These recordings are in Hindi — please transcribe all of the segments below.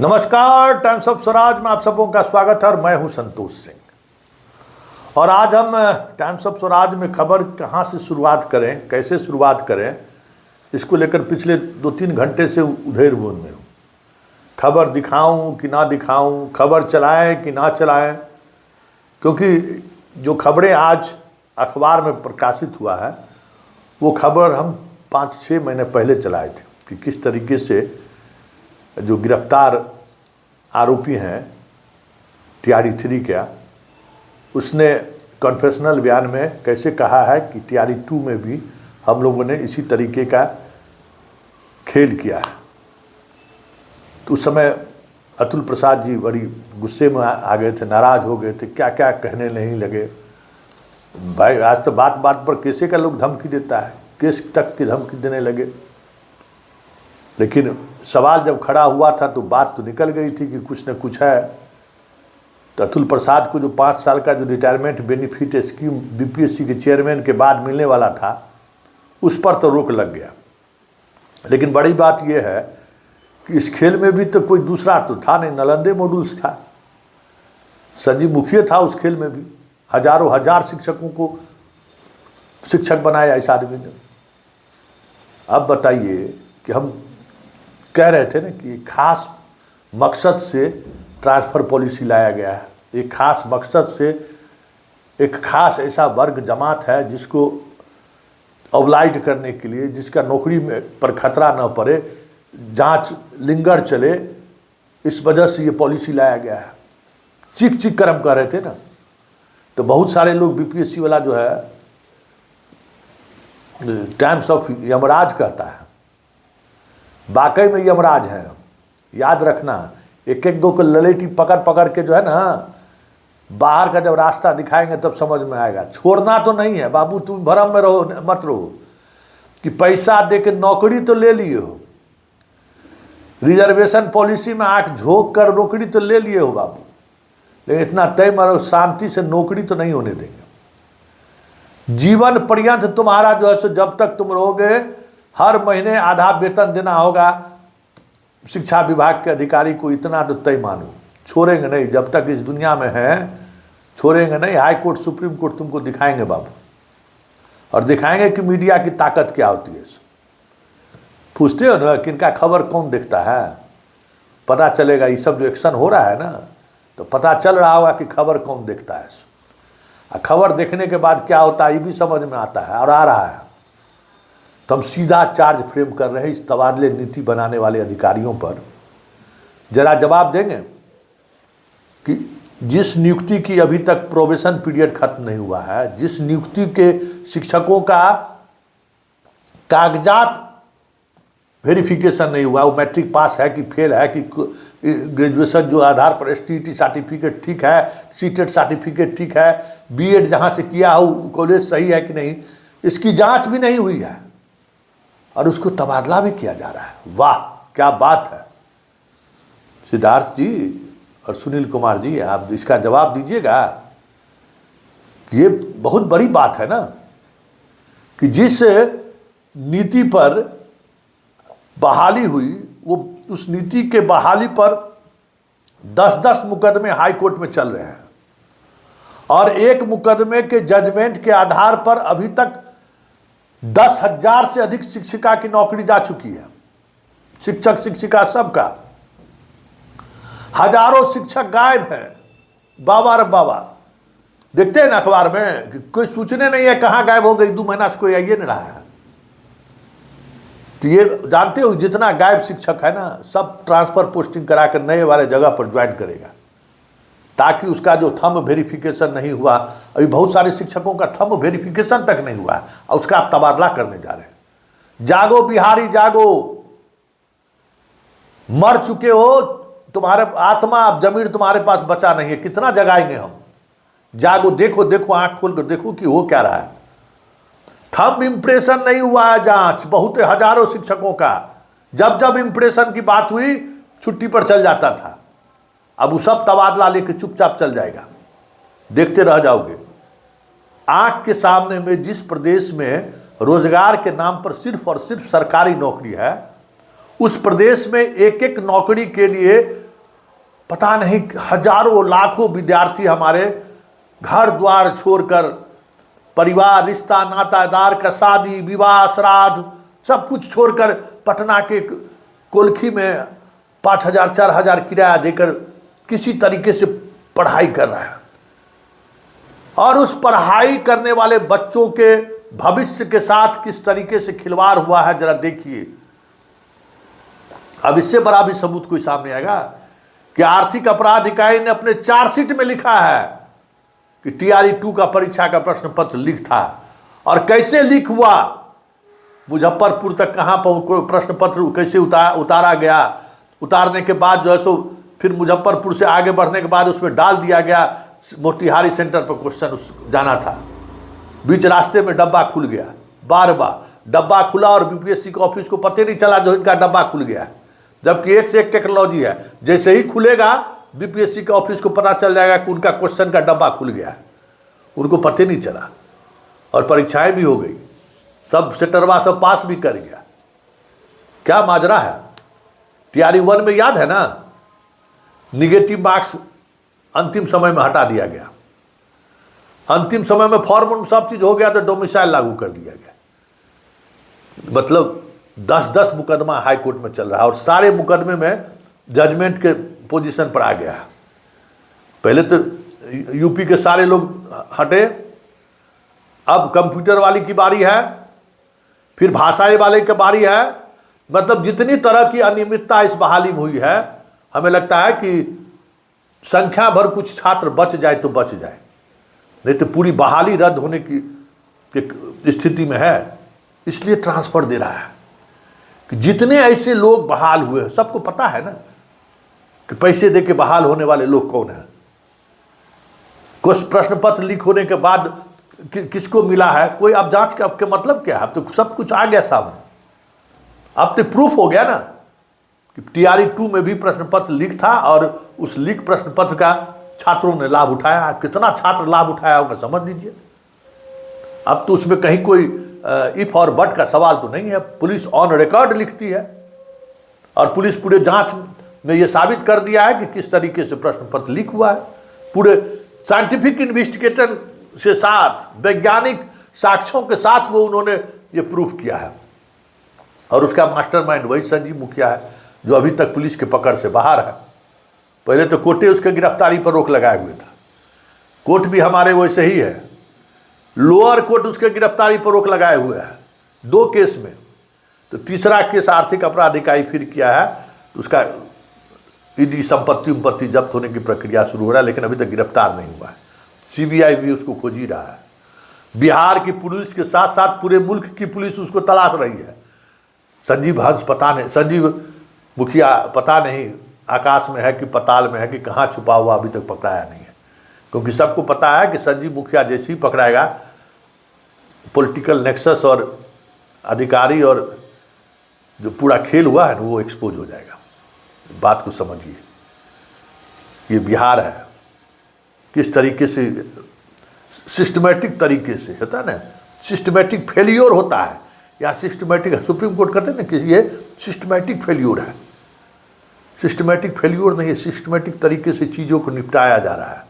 नमस्कार, टाइम्स ऑफ स्वराज में आप सबों का स्वागत है और मैं हूं संतोष सिंह। और आज हम टाइम्स ऑफ स्वराज में खबर कहां से शुरुआत करें, कैसे शुरुआत करें, इसको लेकर पिछले 2-3 घंटे से उधेड़-बुन में हूं। खबर दिखाऊं कि ना दिखाऊं, खबर चलाएं कि ना चलाएं, क्योंकि जो खबरें आज अखबार में प्रकाशित हुआ है वो खबर हम 5-6 महीने पहले चलाए थे कि किस तरीके से जो गिरफ्तार आरोपी हैं टीआरई 3 का, उसने कॉन्फेशनल बयान में कैसे कहा है कि टीआरई 2 में भी हम लोगों ने इसी तरीके का खेल किया है। तो उस समय अतुल प्रसाद जी बड़ी गुस्से में आ गए थे, नाराज़ हो गए थे, क्या क्या कहने नहीं लगे। भाई आज तो बात बात पर कैसे का लोग धमकी देता है, केस तक की धमकी देने लगे। लेकिन सवाल जब खड़ा हुआ था तो बात तो निकल गई थी कि कुछ न कुछ है। तो अतुल प्रसाद को जो 5 साल का जो रिटायरमेंट बेनिफिट स्कीम बीपीएससी के चेयरमैन के बाद मिलने वाला था, उस पर तो रोक लग गया। लेकिन बड़ी बात यह है कि इस खेल में भी तो कोई दूसरा तो था नहीं, नालंदा मॉड्यूल्स था, संजीव मुखिया था उस खेल में भी। हजारों हजार शिक्षकों को शिक्षक बनाया इस आदमी ने। अब बताइए कि हम कह रहे थे ना कि खास मकसद से ट्रांसफ़र पॉलिसी लाया गया है, एक खास मकसद से एक खास ऐसा वर्ग जमात है जिसको ऑब्लाइट करने के लिए, जिसका नौकरी में पर खतरा न पड़े, जांच लिंगर चले, इस वजह से ये पॉलिसी लाया गया है। चीख चीख कर हम कह रहे थे ना, तो बहुत सारे लोग बीपीएससी वाला जो है टाइम्स ऑफ यमराज कहता है, वाकई में यमराज है। याद रखना, एक एक दो को ललेटी पकड़ पकड़ के जो है ना, बाहर का जब रास्ता दिखाएंगे तब समझ में आएगा। छोड़ना तो नहीं है बाबू, तुम भरम में रहो मत रहो कि पैसा दे के नौकरी तो ले लिए हो, रिजर्वेशन पॉलिसी में आंख झोंक कर नौकरी तो ले लिए हो बाबू, लेकिन इतना तय मरो शांति से नौकरी तो नहीं होने देंगे। जीवन पर्यंत तुम्हारा जो है सो जब तक तुम रहोगे हर महीने आधा वेतन देना होगा शिक्षा विभाग के अधिकारी को, इतना तो तय मानो। छोड़ेंगे नहीं, जब तक इस दुनिया में है छोड़ेंगे नहीं। हाई कोर्ट सुप्रीम कोर्ट तुमको दिखाएंगे बाबू, और दिखाएंगे कि मीडिया की ताकत क्या होती है। पूछते हो ना किनका खबर कौन देखता है, पता चलेगा। ये सब जो एक्शन हो रहा है ना, तो पता चल रहा होगा कि खबर कौन देखता है। खबर देखने के बाद क्या होता है ये भी समझ में आता है और आ रहा है। तो हम सीधा चार्ज फ्रेम कर रहे हैं इस तबादले नीति बनाने वाले अधिकारियों पर। जरा जवाब देंगे कि जिस नियुक्ति की अभी तक प्रोबेशन पीरियड खत्म नहीं हुआ है, जिस नियुक्ति के शिक्षकों का कागजात वेरिफिकेशन नहीं हुआ, वो मैट्रिक पास है कि फेल है कि ग्रेजुएशन जो आधार पर एसटीईटी सर्टिफिकेट ठीक है, सीटेट सर्टिफिकेट ठीक है, बीएड जहाँ से किया हो कॉलेज सही है कि नहीं, इसकी जांच भी नहीं हुई है और उसको तबादला भी किया जा रहा है। वाह क्या बात है। सिद्धार्थ जी और सुनील कुमार जी, आप इसका जवाब दीजिएगा। ये बहुत बड़ी बात है ना कि जिस नीति पर बहाली हुई, वो उस नीति के बहाली पर 10-10 मुकदमे हाई कोर्ट में चल रहे हैं और एक मुकदमे के जजमेंट के आधार पर अभी तक 10,000 से अधिक शिक्षिका की नौकरी जा चुकी है। शिक्षक शिक्षिका सबका, हजारों शिक्षक गायब हैं। बाबा रे बाबा, देखते हैं ना अखबार में कि कोई सूचने नहीं है कहां गायब हो गई, 2 महीना से कोई आइए नहीं रहा है। तो ये जानते हो जितना गायब शिक्षक है ना, सब ट्रांसफर पोस्टिंग कराकर नए वाले जगह पर ज्वाइन करेगा, ताकि उसका जो थंब वेरिफिकेशन नहीं हुआ, अभी बहुत सारे शिक्षकों का थंब वेरिफिकेशन तक नहीं हुआ और उसका आप तबादला करने जा रहे हैं। जागो बिहारी जागो, मर चुके हो, तुम्हारे आत्मा अब जमीन तुम्हारे पास बचा नहीं है, कितना जगाएंगे हम। जागो, देखो देखो, आंख खोल कर देखो कि हो क्या रहा है। थंब इंप्रेशन नहीं हुआ है, जांच बहुत हजारों शिक्षकों का, जब जब इंप्रेशन की बात हुई छुट्टी पर चल जाता था। अब वो सब तबादला लेके चुपचाप चल जाएगा, देखते रह जाओगे। आंख के सामने में जिस प्रदेश में रोजगार के नाम पर सिर्फ और सिर्फ सरकारी नौकरी है, उस प्रदेश में एक एक नौकरी के लिए पता नहीं हजारों लाखों विद्यार्थी हमारे घर द्वार छोड़कर, परिवार, रिश्ता, नातादार का शादी, विवाह, श्राद्ध सब कुछ छोड़कर पटना के कोलखी में 5,000 4,000 किराया देकर किसी तरीके से पढ़ाई कर रहा है। और उस पढ़ाई करने वाले बच्चों के भविष्य के साथ किस तरीके से खिलवाड़ हुआ है जरा देखिए। अब इससे बड़ा भी सबूत कोई सामने आएगा कि आर्थिक अपराध इकाई ने अपने चार्जशीट में लिखा है कि TRE 2 का परीक्षा का प्रश्न पत्र लीक था। और कैसे लीक हुआ, मुजफ्फरपुर तक कहां कोई प्रश्न पत्र कैसे उतारा गया, उतारने के बाद जो है सो फिर मुजफ्फरपुर से आगे बढ़ने के बाद उसमें डाल दिया गया। मोतिहारी सेंटर पर क्वेश्चन जाना था, बीच रास्ते में डब्बा खुल गया। बार डब्बा खुला और BPSC के ऑफिस को पता नहीं चला जो इनका डब्बा खुल गया, जबकि एक से एक टेक्नोलॉजी है। जैसे ही खुलेगा BPSC के ऑफिस को पता चल जाएगा कि उनका क्वेश्चन का डब्बा खुल गया, उनको पता नहीं चला। और परीक्षाएं भी हो गई, सब सेटरवा सब पास भी कर गया। क्या माजरा है। TRE 1 में याद है ना, निगेटिव मार्क्स अंतिम समय में हटा दिया गया। अंतिम समय में फॉर्म सब चीज हो गया तो डोमिसाइल लागू कर दिया गया। मतलब 10-10 मुकदमा हाई कोर्ट में चल रहा है और सारे मुकदमे में जजमेंट के पोजीशन पर आ गया। पहले तो यूपी के सारे लोग हटे, अब कंप्यूटर वाली की बारी है, फिर भाषाई वाले की बारी है। मतलब जितनी तरह की अनियमितता इस बहाली में हुई है, हमें लगता है कि संख्या भर कुछ छात्र बच जाए तो बच जाए, नहीं तो पूरी बहाली रद्द होने की स्थिति में है। इसलिए ट्रांसफर दे रहा है कि जितने ऐसे लोग बहाल हुए, सबको पता है ना कि पैसे दे के बहाल होने वाले लोग कौन है। कुछ प्रश्न पत्र लीक होने के बाद किसको मिला है कोई, अब जांच का आपके मतलब क्या है। अब तो सब कुछ आ गया सामने, अब तो प्रूफ हो गया ना कि TRE 2 में भी प्रश्न पत्र लीक था और उस लीक प्रश्न पत्र का छात्रों ने लाभ उठाया। कितना छात्र लाभ उठाया होगा समझ लीजिए। अब तो उसमें कहीं कोई इफ और बट का सवाल तो नहीं है। पुलिस ऑन रिकॉर्ड लिखती है और पुलिस पूरे जांच में यह साबित कर दिया है कि किस तरीके से प्रश्न पत्र लीक हुआ है। पूरे साइंटिफिक इन्वेस्टिगेशन से साथ, वैज्ञानिक साक्ष्यों के साथ वो उन्होंने ये प्रूफ किया है। और उसका मास्टरमाइंड वही संजीव मुखिया है जो अभी तक पुलिस के पकड़ से बाहर है। पहले तो कोर्टे उसके गिरफ्तारी पर रोक लगाए हुए था। कोर्ट भी हमारे वैसे ही है, लोअर कोर्ट उसके गिरफ्तारी पर रोक लगाए हुए है 2 केस में। तो तीसरा केस आर्थिक अपराध इकाई फिर किया है, तो उसका ईडी संपत्ति जब्त होने की प्रक्रिया शुरू हो रहा है, लेकिन अभी तक गिरफ्तार नहीं हुआ है। CBI भी उसको खोज ही रहा है। बिहार की पुलिस के साथ साथ पूरे मुल्क की पुलिस उसको तलाश रही है। संजीव हंस पता नहीं, संजीव मुखिया पता नहीं आकाश में है कि पताल में है कि कहाँ छुपा हुआ, अभी तक पकड़ाया नहीं है। क्योंकि सबको पता है कि संजीव मुखिया जैसे ही पकड़ाएगा, पॉलिटिकल नेक्सस और अधिकारी और जो पूरा खेल हुआ है ना वो एक्सपोज हो जाएगा। बात को समझिए, ये बिहार है, किस तरीके से सिस्टमेटिक तरीके से होता है ना, सिस्टमेटिक फेलियोर होता है। या सिस्टमेटिक, सुप्रीम कोर्ट कहते हैं ना कि ये सिस्टमेटिक फेल्योर है। सिस्टमेटिक फेल्योर नहीं है, सिस्टमेटिक तरीके से चीज़ों को निपटाया जा रहा है।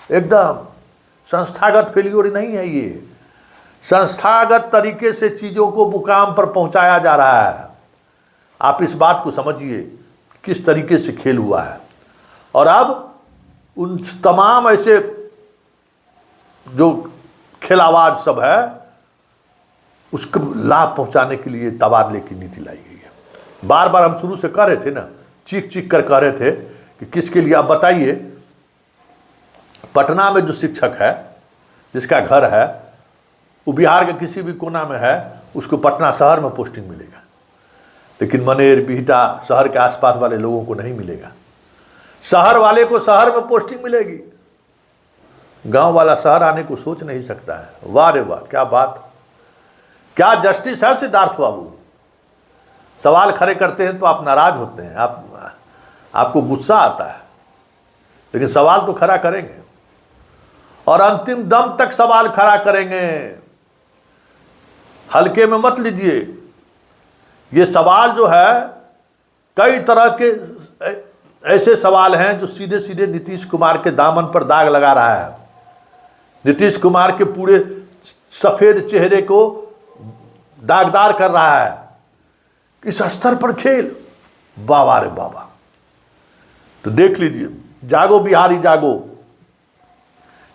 एकदम संस्थागत फेल्योर नहीं है ये, संस्थागत तरीके से चीज़ों को मुकाम पर पहुंचाया जा रहा है। आप इस बात को समझिए किस तरीके से खेल हुआ है। और अब उन तमाम ऐसे जो खेलावाज सब है उसको लाभ पहुंचाने के लिए तबादले की नीति लाई गई है। बार बार हम शुरू से कह रहे थे ना, चीख कर कह रहे थे कि किसके लिए। आप बताइए, पटना में जो शिक्षक है जिसका घर है वो बिहार के किसी भी कोना में है, उसको पटना शहर में पोस्टिंग मिलेगा, लेकिन मनेर, बिहटा शहर के आसपास वाले लोगों को नहीं मिलेगा। शहर वाले को शहर में पोस्टिंग मिलेगी, गांव वाला शहर आने को सोच नहीं सकता है। वाह रे वाह, क्या बात, क्या जस्टिस है सिद्धार्थ बाबू। सवाल खड़े करते हैं तो आप नाराज होते हैं, आपको गुस्सा आता है, लेकिन सवाल तो खड़ा करेंगे और अंतिम दम तक सवाल खड़ा करेंगे। हल्के में मत लीजिए। ये सवाल जो है कई तरह के ऐसे सवाल हैं जो सीधे सीधे नीतीश कुमार के दामन पर दाग लगा रहा है, नीतीश कुमार के पूरे सफेद चेहरे को दागदार कर रहा है। इस स्तर पर खेल, बाबा रे बाबा। तो देख लीजिए, जागो बिहारी जागो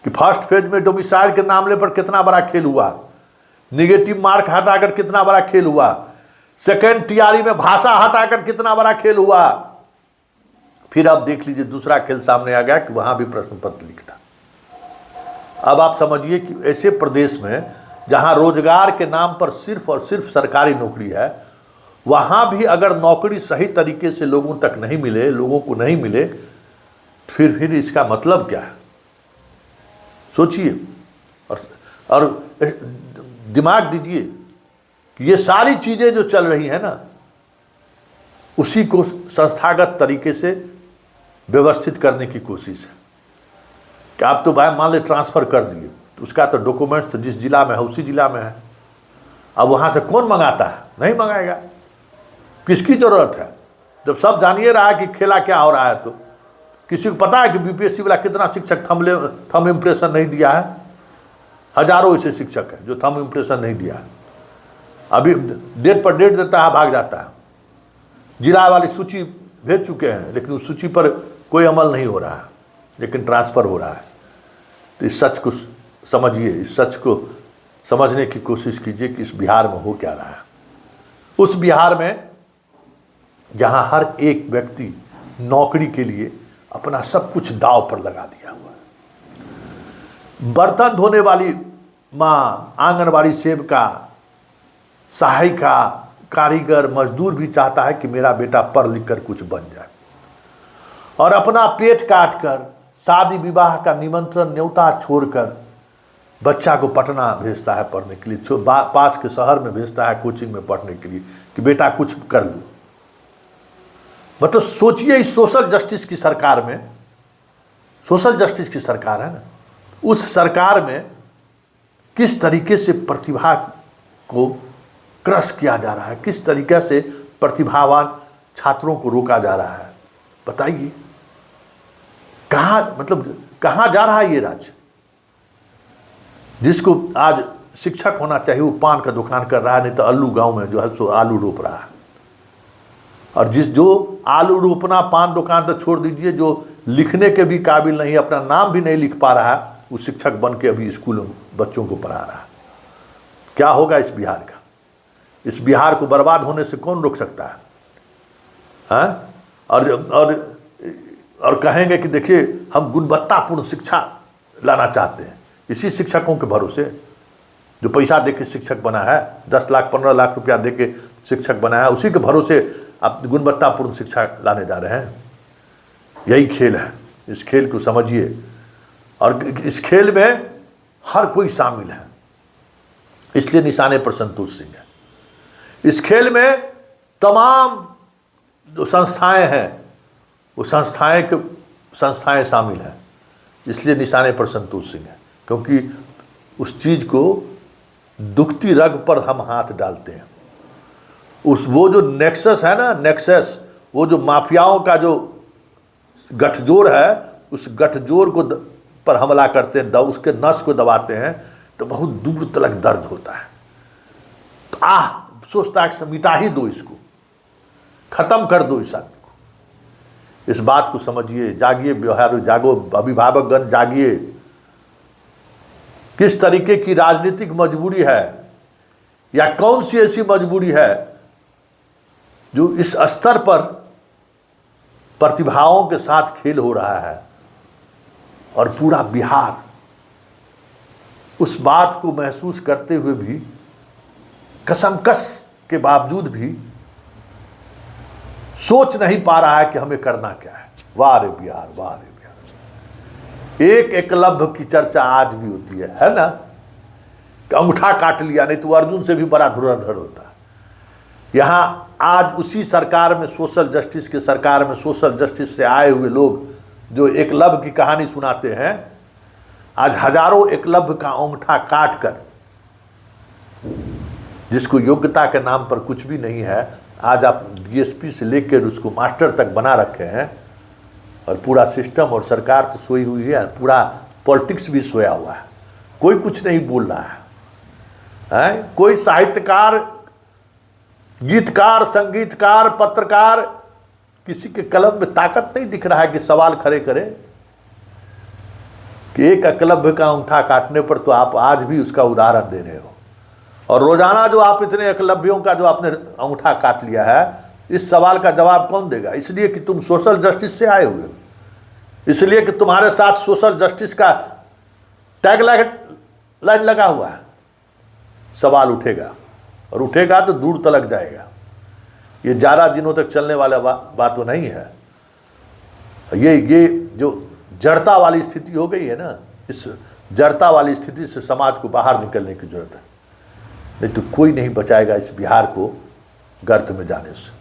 कि फर्स्ट फेज में डोमिसाइल के मामले पर कितना बड़ा खेल हुआ, निगेटिव मार्क हटाकर कितना बड़ा खेल हुआ, सेकेंड टीआरई में भाषा हटाकर कितना बड़ा खेल हुआ। फिर अब देख लीजिए दूसरा खेल सामने आ गया कि वहां भी प्रश्न पत्र लिखता। अब आप समझिए कि ऐसे प्रदेश में जहां रोजगार के नाम पर सिर्फ और सिर्फ सरकारी नौकरी है, वहां भी अगर नौकरी सही तरीके से लोगों तक नहीं मिले, लोगों को नहीं मिले, फिर इसका मतलब क्या है? सोचिए और दिमाग दीजिए कि ये सारी चीजें जो चल रही है ना, उसी को संस्थागत तरीके से व्यवस्थित करने की कोशिश है कि आप तो भाई मान ले ट्रांसफर कर दिए, तो उसका तो डॉक्यूमेंट्स तो जिस जिला में है उसी जिला में है। अब वहां से कौन मंगाता है? नहीं मंगाएगा। किसकी जरूरत है? जब सब जानिए रहा है कि खेला क्या हो रहा है, तो किसी को पता है कि बीपीएससी वाला कितना शिक्षक थंब इम्प्रेशन नहीं दिया है? हजारों ऐसे शिक्षक हैं जो थंब इम्प्रेशन नहीं दिया है। अभी डेट पर डेट देता है, भाग जाता है। जिला वाली सूची भेज चुके हैं, लेकिन उस सूची पर कोई अमल नहीं हो रहा है, लेकिन ट्रांसफर हो रहा है। तो इस सच को समझिए, इस सच को समझने की कोशिश कीजिए कि इस बिहार में हो क्या रहा है। उस बिहार में जहां हर एक व्यक्ति नौकरी के लिए अपना सब कुछ दांव पर लगा दिया हुआ है। बर्तन धोने वाली माँ, आंगनबाड़ी सेविका, सहायिका, कारीगर, मजदूर भी चाहता है कि मेरा बेटा पढ़ लिख कर कुछ बन जाए, और अपना पेट काट कर शादी विवाह का निमंत्रण न्योता छोड़कर बच्चा को पटना भेजता है पढ़ने के लिए, पास के शहर में भेजता है कोचिंग में पढ़ने के लिए कि बेटा कुछ कर लो। मतलब सोचिए, इस सोशल जस्टिस की सरकार में, सोशल जस्टिस की सरकार है ना, उस सरकार में किस तरीके से प्रतिभा को क्रश किया जा रहा है, किस तरीके से प्रतिभावान छात्रों को रोका जा रहा है। बताइए कहाँ जा रहा है ये राज्य? जिसको आज शिक्षक होना चाहिए वो पान का दुकान कर रहा है, नहीं तो अल्लू गांव में जो है सो आलू रोप रहा है। और जो आलू रोपना, पान दुकान तो छोड़ दीजिए, जो लिखने के भी काबिल नहीं, अपना नाम भी नहीं लिख पा रहा है, वो शिक्षक बन के अभी स्कूल में बच्चों को पढ़ा रहा है। क्या होगा इस बिहार का? इस बिहार को बर्बाद होने से कौन रोक सकता है? हाँ? और कहेंगे कि देखिए हम गुणवत्तापूर्ण शिक्षा लाना चाहते हैं। इसी शिक्षकों के भरोसे जो पैसा देके शिक्षक बना है, 10 लाख 15 लाख रुपया देके शिक्षक बना है, उसी के भरोसे आप गुणवत्तापूर्ण शिक्षा लाने जा रहे हैं। यही खेल है, इस खेल को समझिए। और इस खेल में हर कोई शामिल है, इसलिए निशाने पर संतोष सिंह है। इस खेल में तमाम जो संस्थाएं हैं वो संस्थाएं शामिल हैं, इसलिए निशाने पर संतोष सिंह है। क्योंकि उस चीज को दुखती रग पर हम हाथ डालते हैं। वो जो नेक्सस है ना, नेक्सस, वो जो माफियाओं का जो गठजोड़ है, उस गठजोड़ को पर हमला करते हैं, उसके नस को दबाते हैं, तो बहुत दूर तक दर्द होता है। तो सोचता है मिटा ही दो, इसको खत्म कर दो इस आदमी को। इस बात को समझिए, जागिए बिहार, जागो अभिभावकगण, जागिए। किस तरीके की राजनीतिक मजबूरी है, या कौन सी ऐसी मजबूरी है जो इस स्तर पर प्रतिभाओं के साथ खेल हो रहा है, और पूरा बिहार उस बात को महसूस करते हुए भी, कसमकस के बावजूद भी सोच नहीं पा रहा है कि हमें करना क्या है। वाह रे बिहार, वाह रे बिहार। एक एकलव्य की चर्चा आज भी होती है ना, कि अंगूठा काट लिया, नहीं तो अर्जुन से भी बड़ा धुरंधर होता है। यहां आज उसी सरकार में, सोशल जस्टिस के सरकार में, सोशल जस्टिस से आए हुए लोग जो एकलव्य की कहानी सुनाते हैं, आज हजारों एकलव्य का अंगूठा काट कर, जिसको योग्यता के नाम पर कुछ भी नहीं है, आज आप डीएसपी से लेकर उसको मास्टर तक बना रखे हैं, और पूरा सिस्टम और सरकार तो सोई हुई है, पूरा पॉलिटिक्स भी सोया हुआ है, कोई कुछ नहीं बोल रहा है। कोई साहित्यकार, गीतकार, संगीतकार, पत्रकार, किसी के कलम में ताकत नहीं दिख रहा है कि सवाल खड़े करे कि एक एकलव्य का अंगूठा काटने पर तो आप आज भी उसका उदाहरण दे रहे हो, और रोजाना जो आप इतने एकलव्यों का जो आपने अंगूठा काट लिया है, इस सवाल का जवाब कौन देगा? इसलिए कि तुम सोशल जस्टिस से आए हुए हो, इसलिए कि तुम्हारे साथ सोशल जस्टिस का टैग लाइन लगा हुआ है। सवाल उठेगा, और उठेगा तो दूर तलक जाएगा। ये ज़्यादा दिनों तक चलने वाला बात तो नहीं है। ये जो जड़ता वाली स्थिति हो गई है ना, इस जड़ता वाली स्थिति से समाज को बाहर निकलने की जरूरत है, नहीं तो कोई नहीं बचाएगा इस बिहार को गर्त में जाने से।